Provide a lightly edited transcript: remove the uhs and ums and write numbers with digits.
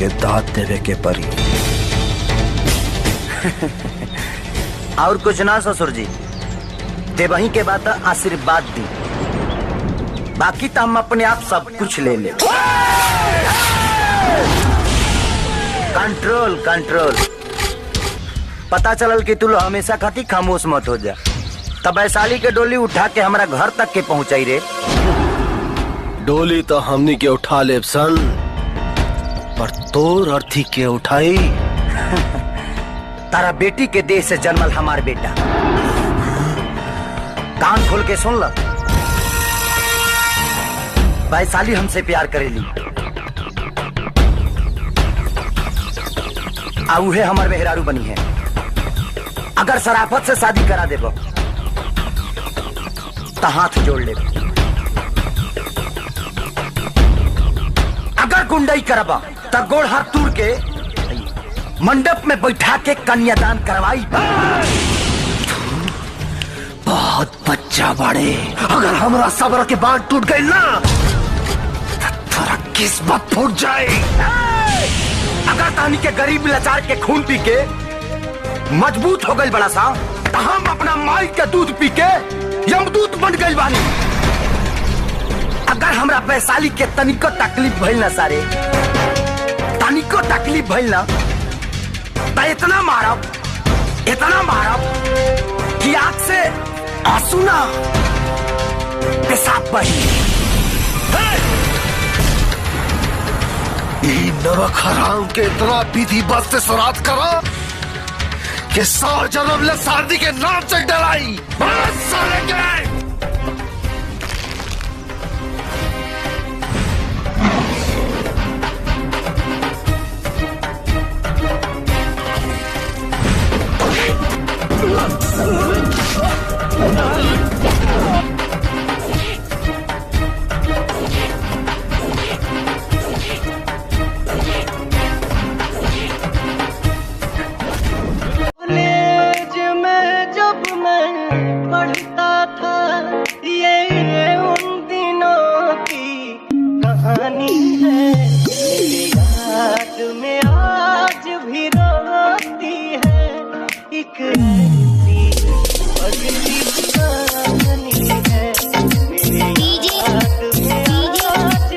के दांत देवे के परी। और कुछ ना ससुर जी, ते वहीं के बाद आशीर्वाद दी, बाकी तो हम अपने आप सब कुछ ले ले। Control control. पता चलल कि तू हमेशा खाती खामोश मत हो जा। तब वैशाली के डोली उठा के हमारा घर तक के पहुंचाई रे। डोली तो हमनी के उठा ले सन, पर तोर अर्थी के उठाई। तारा बेटी के देह से जन्मल हमार बेटा, कान खोल के सुन ल। वैशाली हमसे प्यार करेली, उहे हमार मेहरारू बनी है। अगर शराफत से शादी करा देबो तो हाथ जोड़ ले, अगर गुंडाई करबा तो गोड़ हाथ तोड़ के मंडप में बैठा के कन्यादान करवाई। बहुत बच्चा बाड़े, अगर हमरा सब्र के बांध टूट गई ना तो तेरा किस्मत फूट जाए। अगर तानी के गरीब लाचार के खून पी के मजबूत हो गई बड़ा सा, तो हम अपना माई के दूध पी के यमदूत बन गई बानी। अगर हमरा वैशाली के तनिको तकलीफ भइल ना, सारे तनिको तकलीफ भइल ना, तो इतना मारब कि आंख से आंसू ना पेशाब बही। नमक हराम के इतना विधि बस से श्राद्ध करो कि 100 जन्म ले शादी के नाम से डराई। साले के